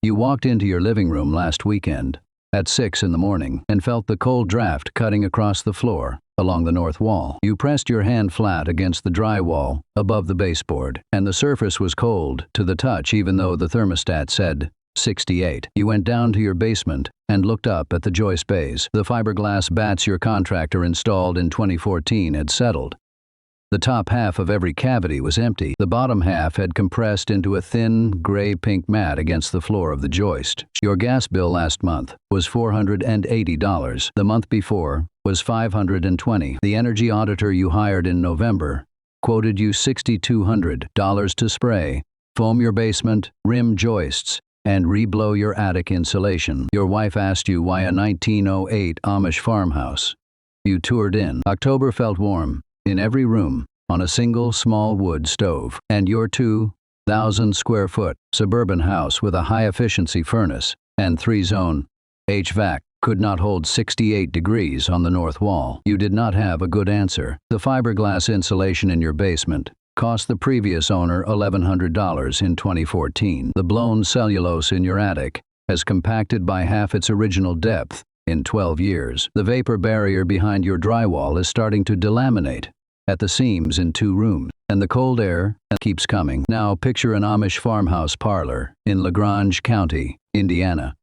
You walked into your living room last weekend at 6 in the morning and felt the cold draft cutting across the floor along the north wall. You pressed your hand flat against the drywall above the baseboard, and the surface was cold to the touch even though the thermostat said 68. You went down to your basement and looked up at the joist bays. The fiberglass batts your contractor installed in 2014 had settled. The top half of every cavity was empty. The bottom half had compressed into a thin, gray-pink mat against the floor of the joist. Your gas bill last month was $480. The month before was $520. The energy auditor you hired in November quoted you $6,200 to spray, foam your basement, rim joists, and reblow your attic insulation. Your wife asked you why a 1908 Amish farmhouse. You toured in. October felt warm in every room, on a single small wood stove, and your 2,000-square-foot suburban house with a high-efficiency furnace and 3-zone HVAC could not hold 68 degrees on the north wall. You did not have a good answer. The fiberglass insulation in your basement cost the previous owner $1,100 in 2014. The blown cellulose in your attic has compacted by half its original depth in 12 years. The vapor barrier behind your drywall is starting to delaminate at the seams in 2 rooms, and the cold air keeps coming. Now picture an Amish farmhouse parlor in LaGrange County, Indiana.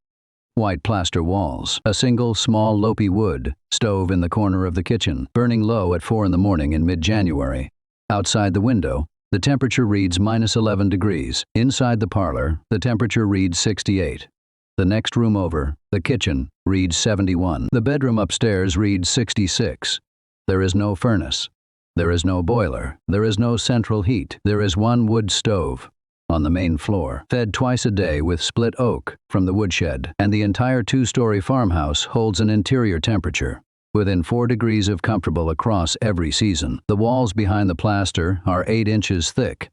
White plaster walls, a single small lopey wood stove in the corner of the kitchen, burning low at 4 in the morning in mid-January. Outside the window, the temperature reads -11 degrees. Inside the parlor, the temperature reads 68. The next room over, the kitchen, reads 71. The bedroom upstairs reads 66. There is no furnace. There is no boiler. There is no central heat. There is one wood stove on the main floor, fed twice a day with split oak from the woodshed, and the entire 2-story farmhouse holds an interior temperature within 4 degrees of comfortable across every season. The walls behind the plaster are 8 inches thick.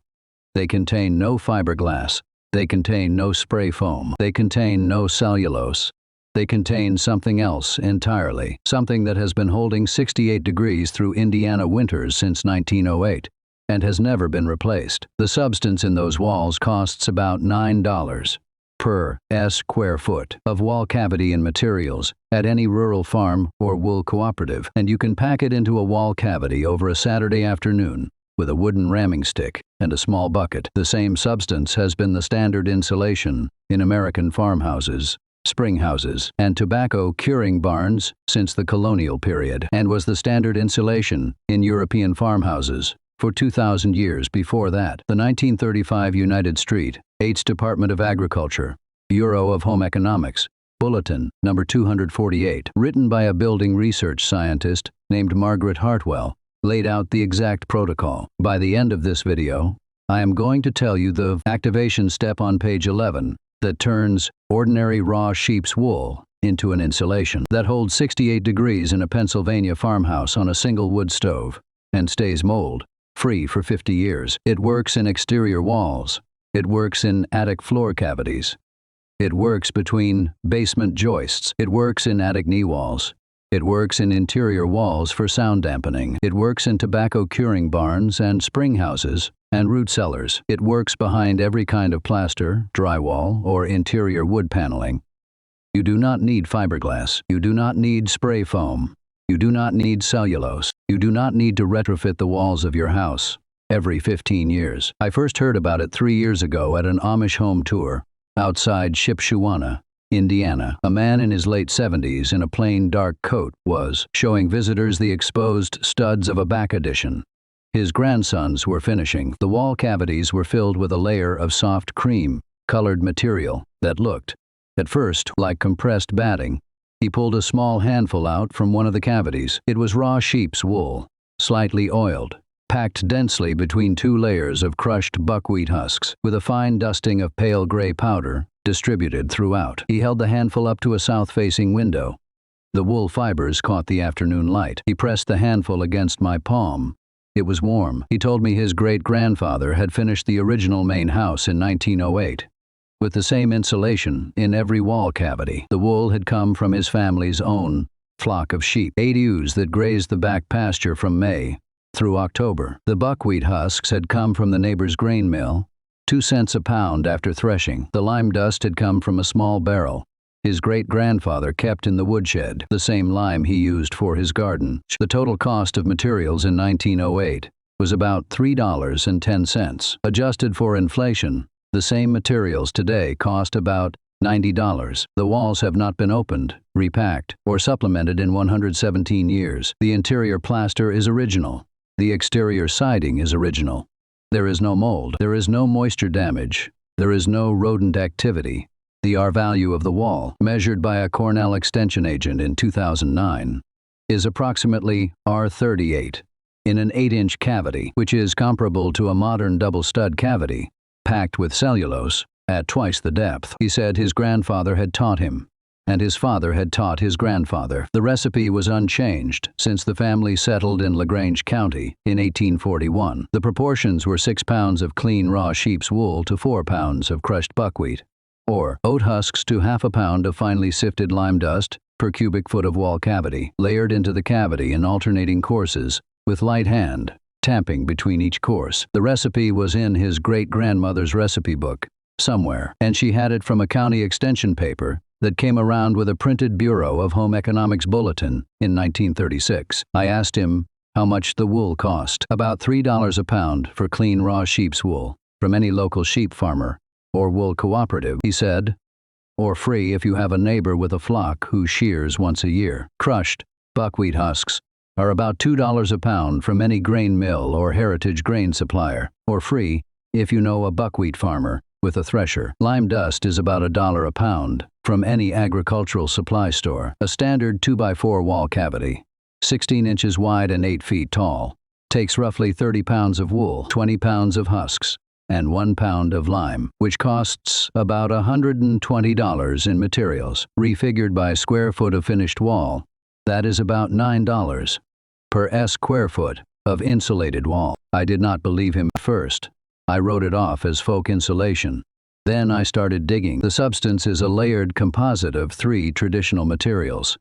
They contain no fiberglass. They contain no spray foam. They contain no cellulose. They contain something else entirely, something that has been holding 68 degrees through Indiana winters since 1908 and has never been replaced. The substance in those walls costs about $9 per square foot of wall cavity and materials at any rural farm or wool cooperative, and you can pack it into a wall cavity over a Saturday afternoon with a wooden ramming stick and a small bucket. The same substance has been the standard insulation in American farmhouses, spring houses, and tobacco curing barns since the colonial period, and was the standard insulation in European farmhouses for 2,000 years before that. The 1935 United Street, 8th Department of Agriculture, Bureau of Home Economics, Bulletin, number 248, written by a building research scientist named Margaret Hartwell, laid out the exact protocol. By the end of this video, I am going to tell you the activation step on page 11 that turns ordinary raw sheep's wool into an insulation that holds 68 degrees in a Pennsylvania farmhouse on a single wood stove and stays mold-free for 50 years. It works in exterior walls. It works in attic floor cavities. It works between basement joists. It works in attic knee walls. It works in interior walls for sound dampening. It works in tobacco curing barns and spring houses and root cellars. It works behind every kind of plaster, drywall, or interior wood paneling. You do not need fiberglass. You do not need spray foam. You do not need cellulose. You do not need to retrofit the walls of your house every 15 years. I first heard about it 3 years ago at an Amish home tour outside Shipshewana, Indiana. A man in his late 70s in a plain dark coat was showing visitors the exposed studs of a back addition his grandsons were finishing. The wall cavities were filled with a layer of soft cream-colored material that looked, at first, like compressed batting. He pulled a small handful out from one of the cavities. It was raw sheep's wool, slightly oiled, packed densely between 2 layers of crushed buckwheat husks, with a fine dusting of pale gray powder distributed throughout. He held the handful up to a south-facing window. The wool fibers caught the afternoon light. He pressed the handful against my palm. It was warm. He told me his great-grandfather had finished the original main house in 1908. With the same insulation in every wall cavity. The wool had come from his family's own flock of sheep, 8 ewes that grazed the back pasture from May through October. The buckwheat husks had come from the neighbor's grain mill, 2 cents a pound after threshing. The lime dust had come from a small barrel his great-grandfather kept in the woodshed, the same lime he used for his garden. The total cost of materials in 1908 was about $3.10. Adjusted for inflation, the same materials today cost about $90. The walls have not been opened, repacked, or supplemented in 117 years. The interior plaster is original. The exterior siding is original. There is no mold. There is no moisture damage. There is no rodent activity. The R value of the wall, measured by a Cornell extension agent in 2009, is approximately R38 in an 8-inch cavity, which is comparable to a modern double-stud cavity, packed with cellulose, at twice the depth. He said his grandfather had taught him, and his father had taught his grandfather. The recipe was unchanged since the family settled in LaGrange County in 1841. The proportions were 6 pounds of clean raw sheep's wool to 4 pounds of crushed buckwheat, or oat husks to half a pound of finely sifted lime dust per cubic foot of wall cavity, layered into the cavity in alternating courses, with light hand tamping between each course. The recipe was in his great-grandmother's recipe book somewhere, and she had it from a county extension paper that came around with a printed Bureau of Home Economics bulletin in 1936. I asked him how much the wool cost. About $3 a pound for clean raw sheep's wool from any local sheep farmer or wool cooperative, he said, or free if you have a neighbor with a flock who shears once a year. Crushed buckwheat husks are about $2 a pound from any grain mill or heritage grain supplier, or free if you know a buckwheat farmer with a thresher. Lime dust is about $1 a pound from any agricultural supply store. A standard 2x4 wall cavity, 16 inches wide and 8 feet tall, takes roughly 30 pounds of wool, 20 pounds of husks, and 1 pound of lime, which costs about $120 in materials. Refigured by square foot of finished wall, that is about $9 per square foot of insulated wall. I did not believe him at first. I wrote it off as folk insulation. Then I started digging. The substance is a layered composite of 3 traditional materials.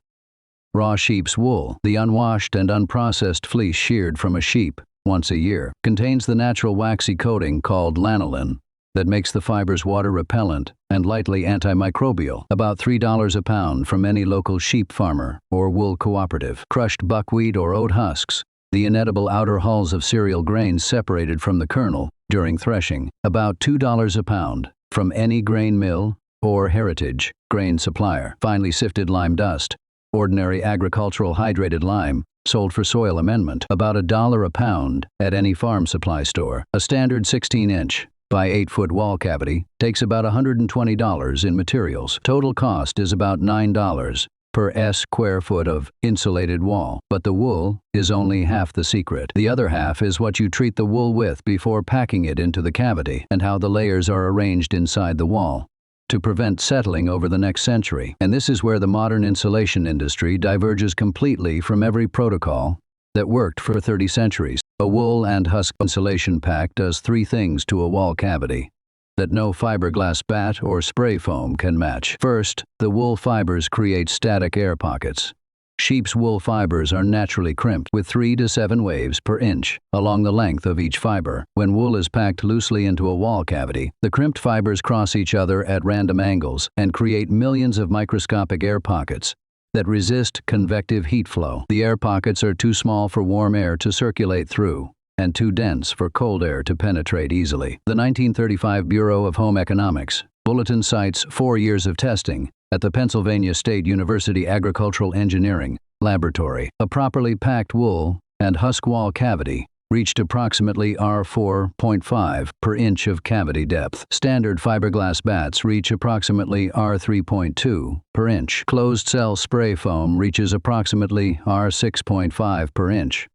Raw sheep's wool, the unwashed and unprocessed fleece sheared from a sheep once a year, contains the natural waxy coating called lanolin that makes the fibers water repellent and lightly antimicrobial. About $3 a pound from any local sheep farmer or wool cooperative. Crushed buckwheat or oat husks, the inedible outer hulls of cereal grains separated from the kernel during threshing, about $2 a pound from any grain mill or heritage grain supplier. Finely sifted lime dust, ordinary agricultural hydrated lime, sold for soil amendment, about $1 a pound at any farm supply store. A standard 16-inch by 8-foot wall cavity takes about $120 in materials. Total cost is about $9 per square foot of insulated wall, but the wool is only half the secret. The other half is what you treat the wool with before packing it into the cavity, and how the layers are arranged inside the wall to prevent settling over the next century. And this is where the modern insulation industry diverges completely from every protocol that worked for 30 centuries. A wool and husk insulation pack does 3 things to a wall cavity that no fiberglass bat or spray foam can match. First, the wool fibers create static air pockets. Sheep's wool fibers are naturally crimped with 3 to 7 waves per inch along the length of each fiber. When wool is packed loosely into a wall cavity, the crimped fibers cross each other at random angles and create millions of microscopic air pockets that resist convective heat flow. The air pockets are too small for warm air to circulate through and too dense for cold air to penetrate easily. The 1935 Bureau of Home Economics bulletin cites 4 years of testing at the Pennsylvania State University Agricultural Engineering Laboratory. A properly packed wool and husk wall cavity reached approximately R4.5 per inch of cavity depth. Standard fiberglass bats reach approximately R3.2 per inch. Closed cell spray foam reaches approximately R6.5 per inch,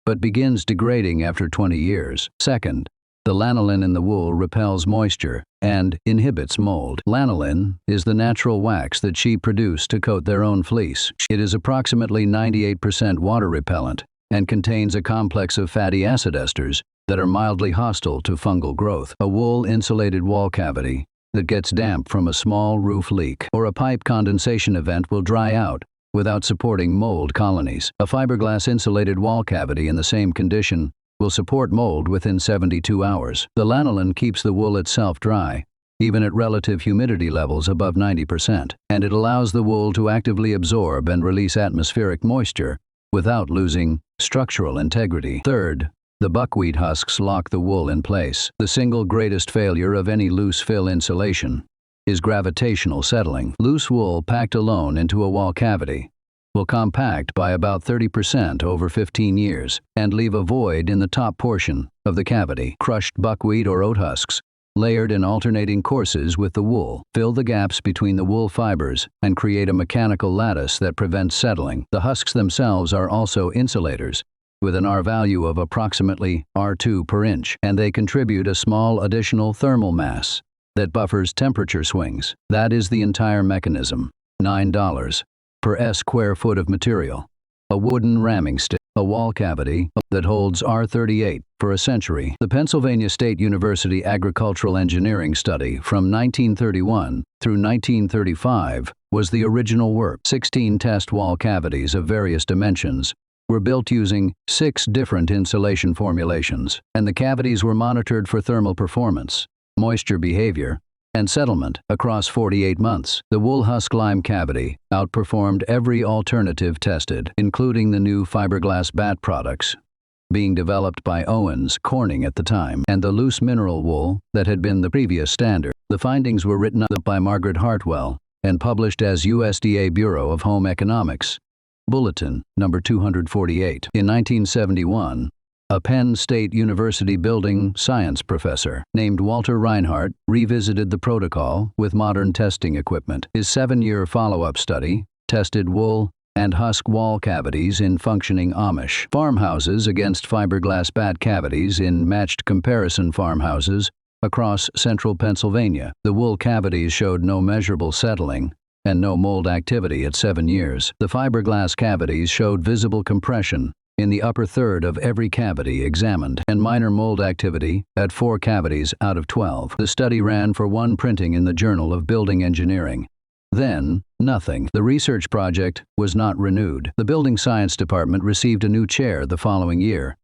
but begins degrading after 20 years. Second, the lanolin in the wool repels moisture and inhibits mold. Lanolin is the natural wax that sheep produce to coat their own fleece. It is approximately 98% water repellent and contains a complex of fatty acid esters that are mildly hostile to fungal growth. A wool-insulated wall cavity that gets damp from a small roof leak or a pipe condensation event will dry out without supporting mold colonies. A fiberglass insulated wall cavity in the same condition will support mold within 72 hours. The lanolin keeps the wool itself dry, even at relative humidity levels above 90%, and it allows the wool to actively absorb and release atmospheric moisture without losing structural integrity. Third, the buckwheat husks lock the wool in place. The single greatest failure of any loose fill insulation is gravitational settling. Loose wool packed alone into a wall cavity will compact by about 30% over 15 years and leave a void in the top portion of the cavity. Crushed buckwheat or oat husks, layered in alternating courses with the wool, fill the gaps between the wool fibers and create a mechanical lattice that prevents settling. The husks themselves are also insulators, with an R value of approximately R2 per inch, and they contribute a small additional thermal mass that buffers temperature swings. That is the entire mechanism. $9 per square foot of material. A wooden ramming stick, a wall cavity that holds R38 for a century. The Pennsylvania State University Agricultural Engineering study from 1931 through 1935 was the original work. 16 test wall cavities of various dimensions were built using 6 different insulation formulations, and the cavities were monitored for thermal performance, moisture behavior, and settlement across 48 months. The wool husk lime cavity outperformed every alternative tested, including the new fiberglass bat products being developed by Owens Corning at the time, and the loose mineral wool that had been the previous standard. The findings were written up by Margaret Hartwell and published as USDA Bureau of Home Economics, Bulletin number 248. In 1971, a Penn State University building science professor named Walter Reinhardt revisited the protocol with modern testing equipment. His 7-year follow-up study tested wool and husk wall cavities in functioning Amish farmhouses against fiberglass bat cavities in matched comparison farmhouses across central Pennsylvania. The wool cavities showed no measurable settling and no mold activity at 7 years. The fiberglass cavities showed visible compression in the upper third of every cavity examined, and minor mold activity at 4 cavities out of 12. The study ran for 1 printing in the Journal of Building Engineering. Then, nothing. The research project was not renewed. The Building Science Department received a new chair the following year,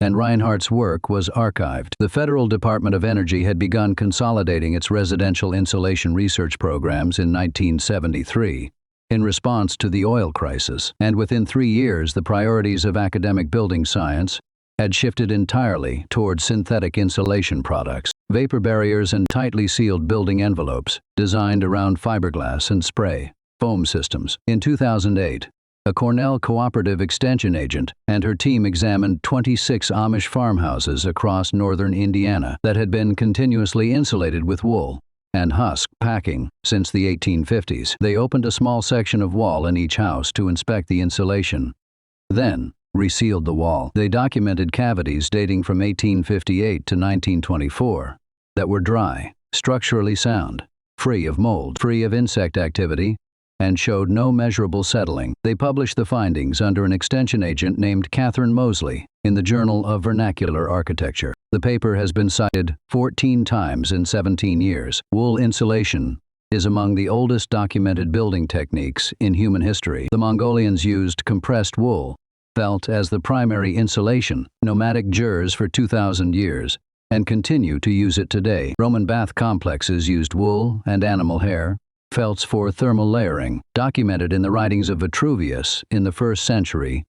and Reinhardt's work was archived. The Federal Department of Energy had begun consolidating its residential insulation research programs in 1973. In response to the oil crisis, and within 3 years the priorities of academic building science had shifted entirely towards synthetic insulation products, vapor barriers and tightly sealed building envelopes designed around fiberglass and spray foam systems. In 2008, a Cornell cooperative extension agent and her team examined 26 Amish farmhouses across northern Indiana that had been continuously insulated with wool and husk packing since the 1850s. They opened a small section of wall in each house to inspect the insulation, then resealed the wall. They documented cavities dating from 1858 to 1924 that were dry, structurally sound, free of mold, free of insect activity, and showed no measurable settling. They published the findings under an extension agent named Catherine Mosley in the Journal of Vernacular Architecture. The paper has been cited 14 times in 17 years. Wool insulation is among the oldest documented building techniques in human history. The Mongolians used compressed wool, felt as the primary insulation, nomadic jurs for 2,000 years, and continue to use it today. Roman bath complexes used wool and animal hair, felts for thermal layering, documented in the writings of Vitruvius in the 1st century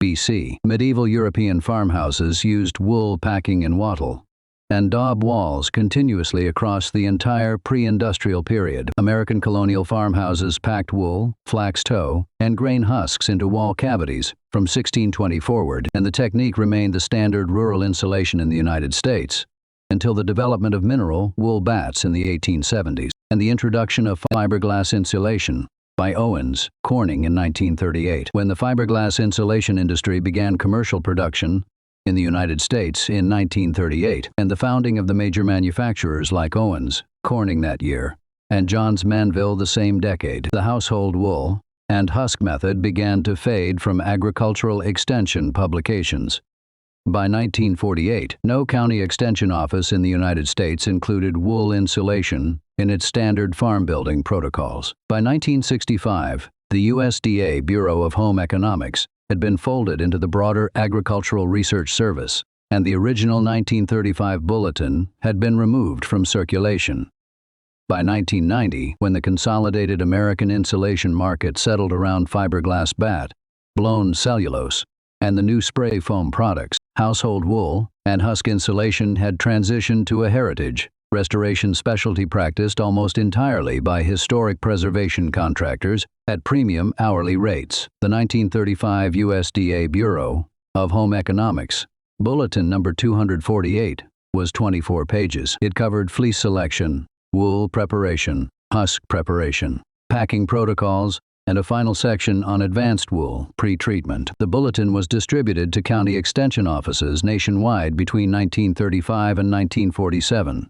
BC. Medieval European farmhouses used wool packing and wattle and daub walls continuously across the entire pre-industrial period. American colonial farmhouses packed wool, flax tow, and grain husks into wall cavities from 1620 forward, and the technique remained the standard rural insulation in the United States until the development of mineral wool bats in the 1870s and the introduction of fiberglass insulation by Owens Corning in 1938. When the fiberglass insulation industry began commercial production in the United States in 1938, and the founding of the major manufacturers like Owens Corning that year, and Johns Manville the same decade, the household wool and husk method began to fade from agricultural extension publications. By 1948, no county extension office in the United States included wool insulation in its standard farm building protocols. By 1965, the USDA Bureau of Home Economics had been folded into the broader Agricultural Research Service, and the original 1935 bulletin had been removed from circulation. By 1990, when the consolidated American insulation market settled around fiberglass bat, blown cellulose, and the new spray foam products, household wool and husk insulation had transitioned to a heritage restoration specialty practiced almost entirely by historic preservation contractors at premium hourly rates. The 1935 USDA Bureau of Home Economics Bulletin number 248 was 24 pages. It covered fleece selection, wool preparation, husk preparation, packing protocols, and a final section on advanced wool pre-treatment. The bulletin was distributed to county extension offices nationwide between 1935 and 1947.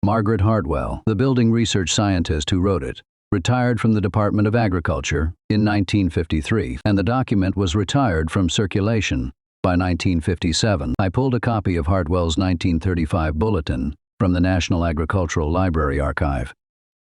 Margaret Hartwell, the building research scientist who wrote it, retired from the Department of Agriculture in 1953, and the document was retired from circulation by 1957. I pulled a copy of Hartwell's 1935 bulletin from the National Agricultural Library archive.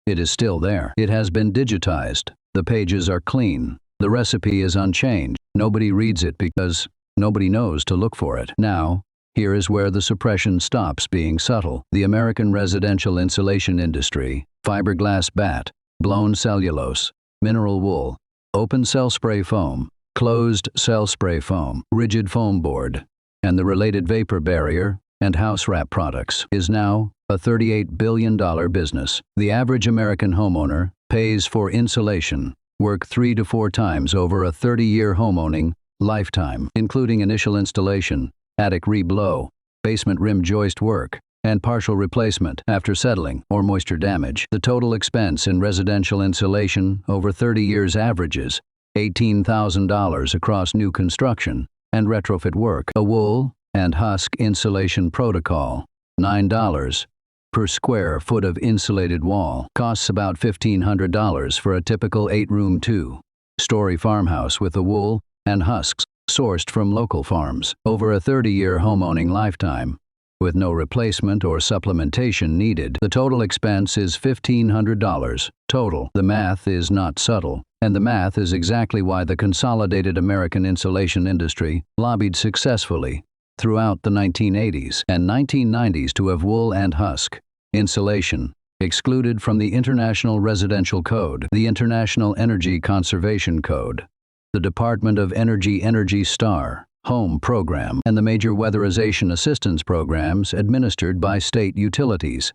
It is still there. It has been digitized. The pages are clean. The recipe is unchanged. Nobody reads it because nobody knows to look for it. Now, here is where the suppression stops being subtle. The American residential insulation industry, fiberglass bat, blown cellulose, mineral wool, open cell spray foam, closed cell spray foam, rigid foam board, and the related vapor barrier and house wrap products, is now a $38 billion business. The average American homeowner pays for insulation work 3 to 4 times over a 30-year homeowning lifetime, including initial installation, attic reblow, basement rim joist work, and partial replacement after settling or moisture damage. The total expense in residential insulation over 30 years averages $18,000 across new construction and retrofit work. A wool and husk insulation protocol, $9 per square foot of insulated wall, costs about $1,500 for a typical 8-room 2-story farmhouse with the wool and husks sourced from local farms over a 30-year homeowning lifetime, with no replacement or supplementation needed. The total expense is $1,500 total. The math is not subtle, and the math is exactly why the consolidated American insulation industry lobbied successfully throughout the 1980s and 1990s to have wool and husk insulation excluded from the International Residential Code, the International Energy Conservation Code, the Department of Energy Star Home Program, and the major weatherization assistance programs administered by state utilities.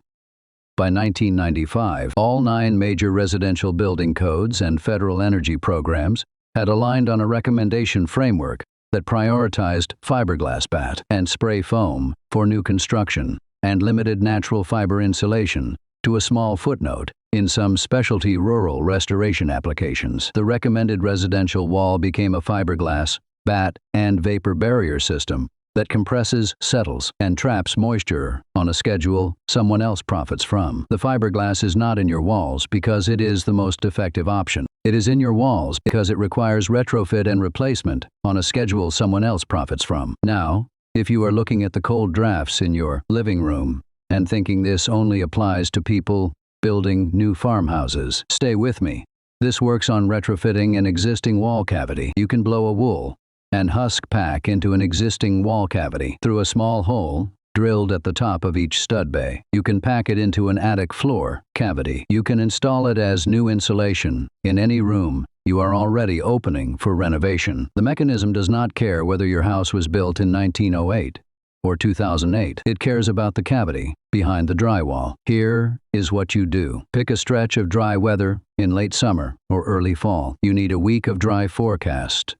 By 1995, all 9 major residential building codes and federal energy programs had aligned on a recommendation framework that prioritized fiberglass bat and spray foam for new construction and limited natural fiber insulation to a small footnote in some specialty rural restoration applications. The recommended residential wall became a fiberglass, bat, and vapor barrier system that compresses, settles, and traps moisture on a schedule someone else profits from. The fiberglass is not in your walls because it is the most effective option. It is in your walls because it requires retrofit and replacement on a schedule someone else profits from. Now, if you are looking at the cold drafts in your living room and thinking this only applies to people building new farmhouses, stay with me. This works on retrofitting an existing wall cavity. You can blow a wool and husk pack into an existing wall cavity through a small hole drilled at the top of each stud bay. You can pack it into an attic floor cavity. You can install it as new insulation in any room you are already opening for renovation. The mechanism does not care whether your house was built in 1908 or 2008. It cares about the cavity behind the drywall. Here is what you do. Pick a stretch of dry weather in late summer or early fall. You need a week of dry forecast.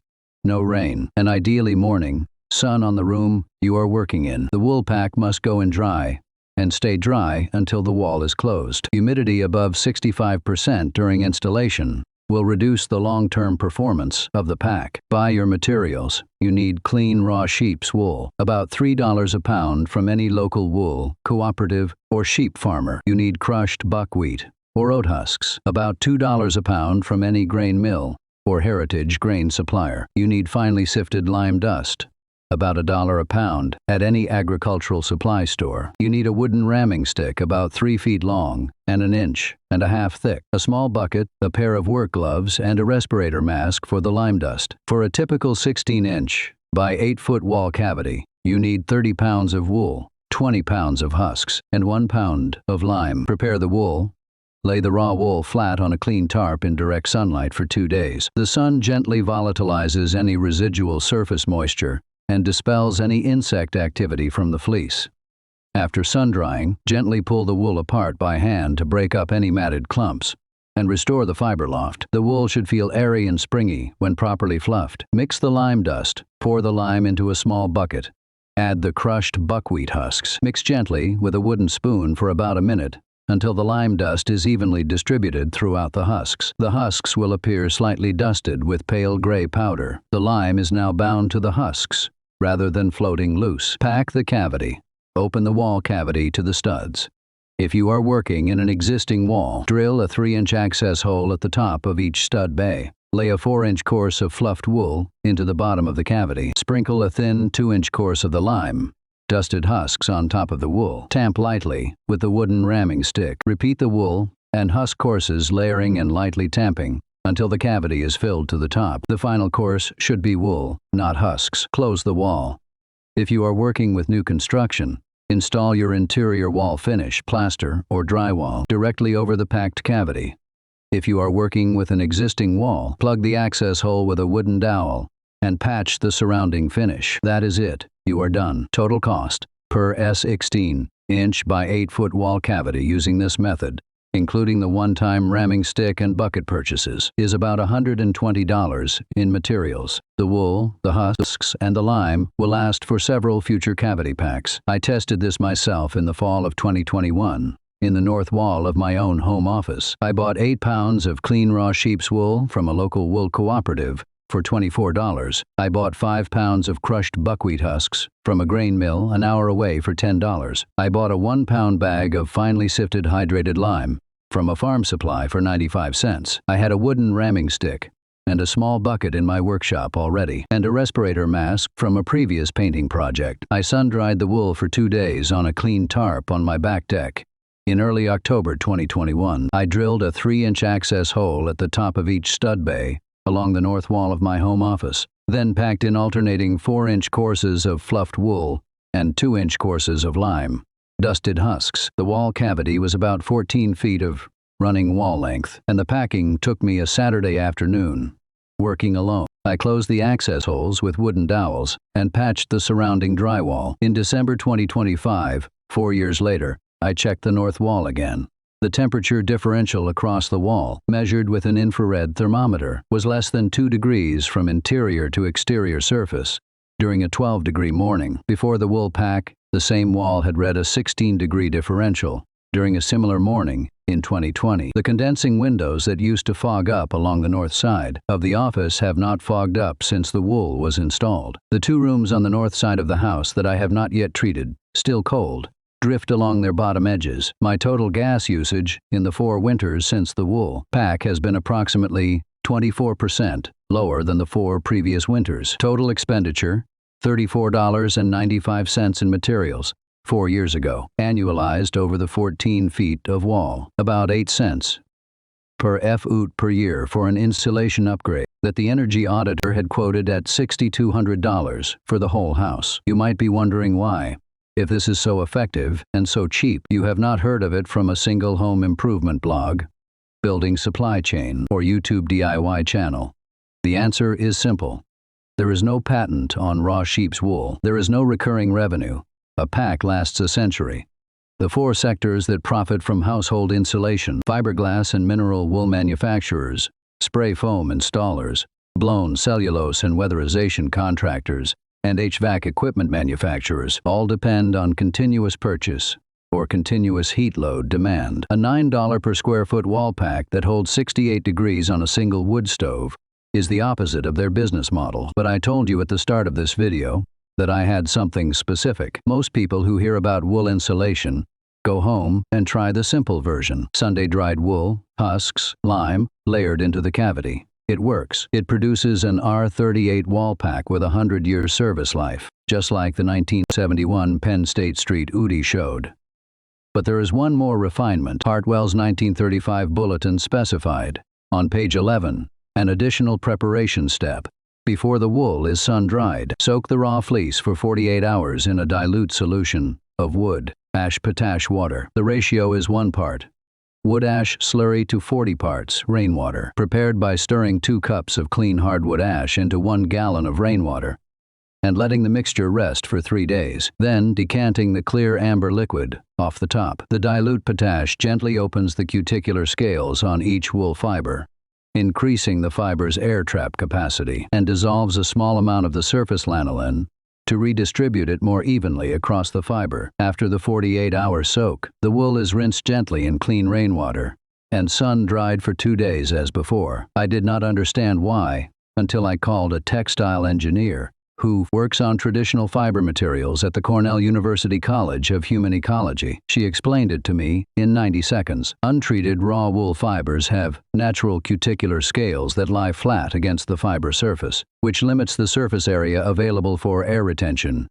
No rain, and ideally morning sun on the room you are working in. The wool pack must go in dry and stay dry until the wall is closed. Humidity above 65% during installation will reduce the long-term performance of the pack. Buy your materials. You need clean raw sheep's wool, about $3 a pound from any local wool, cooperative, or sheep farmer. You need crushed buckwheat or oat husks, about $2 a pound from any grain mill or heritage grain supplier. You need finely sifted lime dust, about $1 a pound at any agricultural supply store. You need a wooden ramming stick about 3 feet long and 1.5 inches thick, a small bucket, a pair of work gloves, and a respirator mask for the lime dust. For a typical 16-inch by 8-foot wall cavity, You need 30 pounds of wool, 20 pounds of husks, and 1 pound of lime. Prepare the wool. Lay the raw wool flat on a clean tarp in direct sunlight for 2 days. The sun gently volatilizes any residual surface moisture and dispels any insect activity from the fleece. After sun-drying, gently pull the wool apart by hand to break up any matted clumps and restore the fiber loft. The wool should feel airy and springy when properly fluffed. Mix the lime dust. Pour the lime into a small bucket. Add the crushed buckwheat husks. Mix gently with a wooden spoon for about a minute until the lime dust is evenly distributed throughout the husks. The husks will appear slightly dusted with pale gray powder. The lime is now bound to the husks rather than floating loose. Pack the cavity. Open the wall cavity to the studs. If you are working in an existing wall, drill a 3-inch access hole at the top of each stud bay. Lay a 4-inch course of fluffed wool into the bottom of the cavity. Sprinkle a thin 2-inch course of the lime dusted husks on top of the wool. Tamp lightly with the wooden ramming stick. Repeat the wool and husk courses, layering and lightly tamping until the cavity is filled to the top. The final course should be wool, not husks. Close the wall. If you are working with new construction, install your interior wall finish, plaster, or drywall directly over the packed cavity. If you are working with an existing wall, plug the access hole with a wooden dowel and patch the surrounding finish. That is it. You are done. Total cost per 16-inch by 8-foot wall cavity using this method, including the one-time ramming stick and bucket purchases, is about $120 in materials. The wool, the husks, and the lime will last for several future cavity packs. I tested this myself in the fall of 2021. In the north wall of my own home office, I bought 8 pounds of clean raw sheep's wool from a local wool cooperative for $24. I bought 5 pounds of crushed buckwheat husks from a grain mill an hour away for $10. I bought a 1-pound bag of finely sifted hydrated lime from a farm supply for 95 cents. I had a wooden ramming stick and a small bucket in my workshop already, and a respirator mask from a previous painting project. I sun-dried the wool for 2 days on a clean tarp on my back deck. In early October 2021, I drilled a 3-inch access hole at the top of each stud bay along the north wall of my home office, then packed in alternating 4-inch courses of fluffed wool and 2-inch courses of lime dusted husks. The wall cavity was about 14 feet of running wall length, and the packing took me a Saturday afternoon. Working alone, I closed the access holes with wooden dowels and patched the surrounding drywall. In December 2025, 4 years later, I checked the north wall again. The temperature differential across the wall, measured with an infrared thermometer, was less than 2 degrees from interior to exterior surface. During a 12-degree morning, before the wool pack, the same wall had read a 16-degree differential. During a similar morning, in 2020, the condensing windows that used to fog up along the north side of the office have not fogged up since the wool was installed. The 2 rooms on the north side of the house that I have not yet treated, still cold, drift along their bottom edges. My total gas usage in the 4 winters since the wool pack has been approximately 24% lower than the 4 previous winters. Total expenditure, $34.95 in materials 4 years ago. Annualized over the 14 feet of wall, about 8 cents per FUT per year for an insulation upgrade that the energy auditor had quoted at $6,200 for the whole house. You might be wondering why. If this is so effective and so cheap, you have not heard of it from a single home improvement blog, building supply chain, or YouTube DIY channel. The answer is simple. There is no patent on raw sheep's wool. There is no recurring revenue. A pack lasts a century. The 4 sectors that profit from household insulation: fiberglass and mineral wool manufacturers, spray foam installers, blown cellulose and weatherization contractors, and HVAC equipment manufacturers, all depend on continuous purchase or continuous heat load demand. A $9 per square foot wall pack that holds 68 degrees on a single wood stove is the opposite of their business model. But I told you at the start of this video that I had something specific. Most people who hear about wool insulation go home and try the simple version: Sunday-dried wool, husks, lime, layered into the cavity. It works. It produces an R38 wall pack with a 100-year service life, just like the 1971 Penn State Street Udi showed. But there is one more refinement. Hartwell's 1935 bulletin specified, on page 11, an additional preparation step: before the wool is sun-dried. Soak the raw fleece for 48 hours in a dilute solution of wood ash potash water. The ratio is 1 part wood ash slurry to 40 parts rainwater. Prepared by stirring 2 cups of clean hardwood ash into 1 gallon of rainwater and letting the mixture rest for 3 days. Then decanting the clear amber liquid off the top. The dilute potash gently opens the cuticular scales on each wool fiber, increasing the fiber's air trap capacity, and dissolves a small amount of the surface lanolin to redistribute it more evenly across the fiber. After the 48-hour soak, the wool is rinsed gently in clean rainwater and sun-dried for 2 days as before. I did not understand why until I called a textile engineer who works on traditional fiber materials at the Cornell University College of Human Ecology. She explained it to me in 90 seconds. Untreated raw wool fibers have natural cuticular scales that lie flat against the fiber surface, which limits the surface area available for air retention.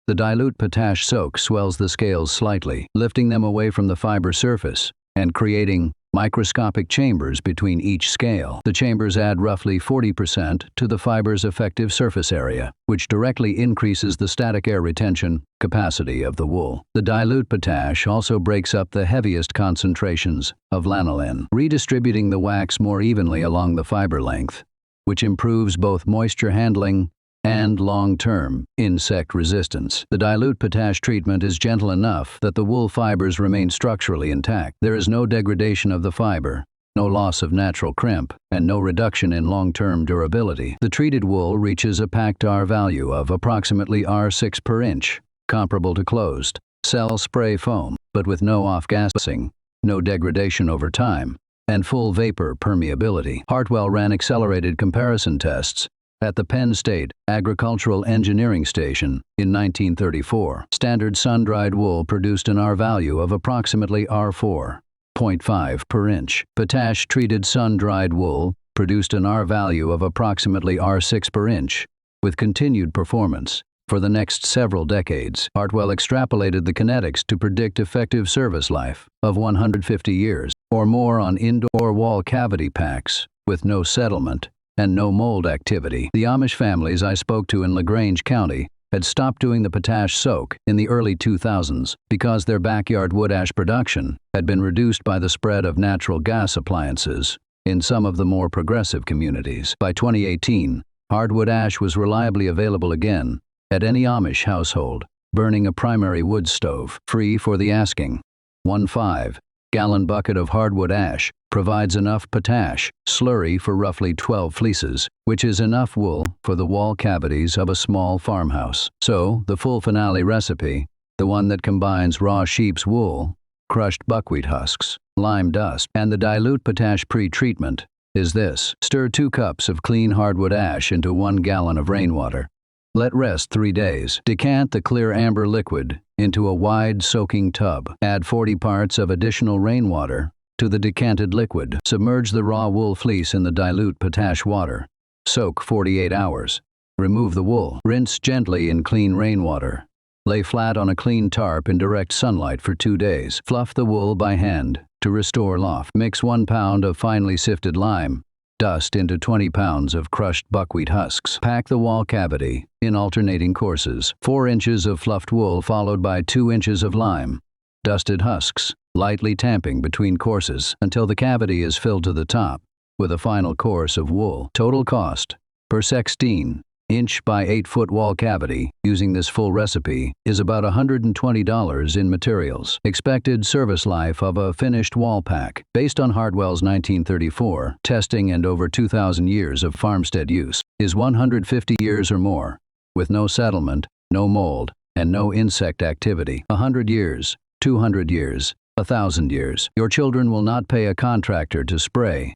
The dilute potash soak swells the scales slightly, lifting them away from the fiber surface and creating microscopic chambers between each scale. The chambers add roughly 40% to the fiber's effective surface area, which directly increases the static air retention capacity of the wool. The dilute potash also breaks up the heaviest concentrations of lanolin, redistributing the wax more evenly along the fiber length, which improves both moisture handling and long-term insect resistance. The dilute potash treatment is gentle enough that the wool fibers remain structurally intact. There is no degradation of the fiber, no loss of natural crimp, and no reduction in long-term durability. The treated wool reaches a packed R value of approximately R6 per inch, comparable to closed cell spray foam, but with no off-gassing, no degradation over time, and full vapor permeability. Hartwell ran accelerated comparison tests at the Penn State Agricultural Engineering Station in 1934. Standard sun-dried wool produced an R value of approximately R4.5 per inch. Potash-treated sun-dried wool produced an R value of approximately R6 per inch, with continued performance for the next several decades. Hartwell extrapolated the kinetics to predict effective service life of 150 years or more on indoor wall cavity packs with no settlement and no mold activity. The Amish families I spoke to in LaGrange County had stopped doing the potash soak in the early 2000s because their backyard wood ash production had been reduced by the spread of natural gas appliances in some of the more progressive communities. By 2018, hardwood ash was reliably available again at any Amish household, burning a primary wood stove, free for the asking. 1 5-gallon bucket of hardwood ash provides enough potash slurry for roughly 12 fleeces, which is enough wool for the wall cavities of a small farmhouse. So, the full finale recipe, the one that combines raw sheep's wool, crushed buckwheat husks, lime dust, and the dilute potash pre-treatment, is this. Stir 2 cups of clean hardwood ash into 1 gallon of rainwater. Let rest 3 days. Decant the clear amber liquid into a wide soaking tub. Add 40 parts of additional rainwater to the decanted liquid. Submerge the raw wool fleece in the dilute potash water. Soak 48 hours. Remove the wool. Rinse gently in clean rainwater. Lay flat on a clean tarp in direct sunlight for 2 days. Fluff the wool by hand to restore loft. Mix 1 pound of finely sifted lime dust into 20 pounds of crushed buckwheat husks. Pack the wall cavity in alternating courses. 4 inches of fluffed wool followed by 2 inches of lime dusted husks, lightly tamping between courses until the cavity is filled to the top with a final course of wool. Total cost per 16-inch by 8-foot wall cavity using this full recipe is about $120 in materials. Expected service life of a finished wall pack, based on Hartwell's 1934 testing and over 2,000 years of farmstead use, is 150 years or more, with no settlement, no mold, and no insect activity. 100 years, 200 years, 1,000 years. Your children will not pay a contractor to spray,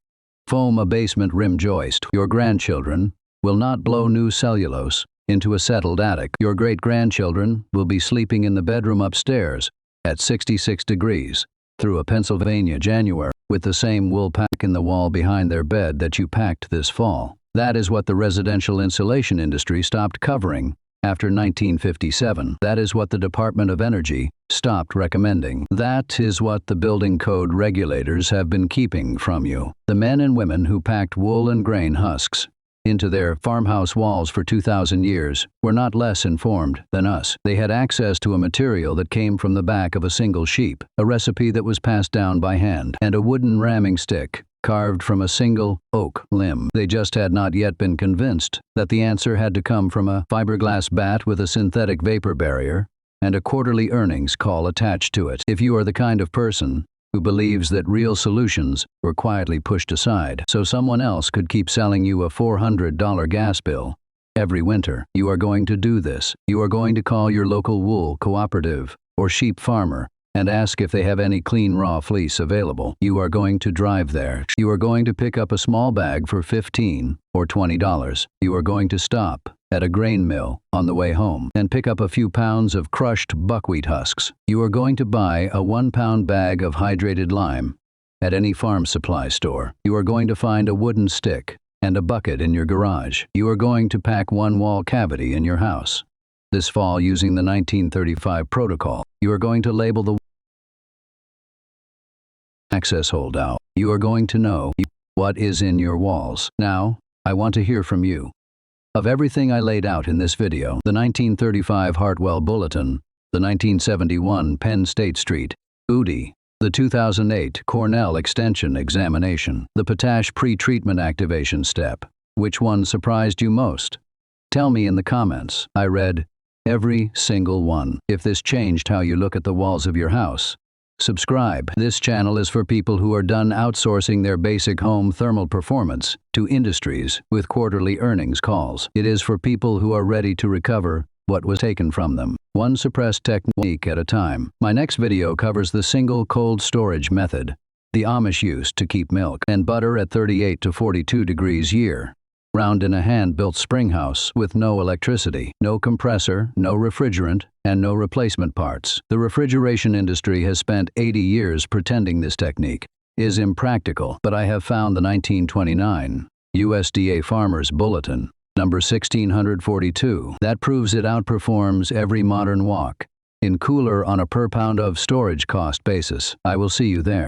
foam a basement rim joist. Your grandchildren will not blow new cellulose into a settled attic. Your great-grandchildren will be sleeping in the bedroom upstairs at 66 degrees through a Pennsylvania January with the same wool pack in the wall behind their bed that you packed this fall. That is what the residential insulation industry stopped covering after 1957. That is what the Department of Energy stopped recommending. That is what the building code regulators have been keeping from you. The men and women who packed wool and grain husks into their farmhouse walls for 2,000 years were not less informed than us. They had access to a material that came from the back of a single sheep, a recipe that was passed down by hand, and a wooden ramming stick carved from a single oak limb. They just had not yet been convinced that the answer had to come from a fiberglass bat with a synthetic vapor barrier and a quarterly earnings call attached to it. If you are the kind of person who believes that real solutions were quietly pushed aside so someone else could keep selling you a $400 gas bill every winter, you are going to do this. You are going to call your local wool cooperative or sheep farmer and ask if they have any clean raw fleece available. You are going to drive there. You are going to pick up a small bag for $15 or $20. You are going to stop at a grain mill on the way home and pick up a few pounds of crushed buckwheat husks. You are going to buy a 1-pound bag of hydrated lime at any farm supply store. You are going to find a wooden stick and a bucket in your garage. You are going to pack one wall cavity in your house. This fall, using the 1935 protocol, you are going to label the access holdout. You are going to know what is in your walls. Now, I want to hear from you. Of everything I laid out in this video, the 1935 Hartwell Bulletin, the 1971 Penn State Street, UDI, the 2008 Cornell Extension Examination, the potash pre-treatment activation step, which one surprised you most? Tell me in the comments. I read every single one. If this changed how you look at the walls of your house, subscribe. This channel is for people who are done outsourcing their basic home thermal performance to industries with quarterly earnings calls. It is for people who are ready to recover what was taken from them, one suppressed technique at a time. My next video covers the single cold storage method the Amish used to keep milk and butter at 38 to 42 degrees year round in a hand-built spring house with no electricity, no compressor, no refrigerant, and no replacement parts. The refrigeration industry has spent 80 years pretending this technique is impractical, but I have found the 1929 USDA Farmers Bulletin, number 1642, that proves it outperforms every modern wok in cooler on a per pound of storage cost basis. I will see you there.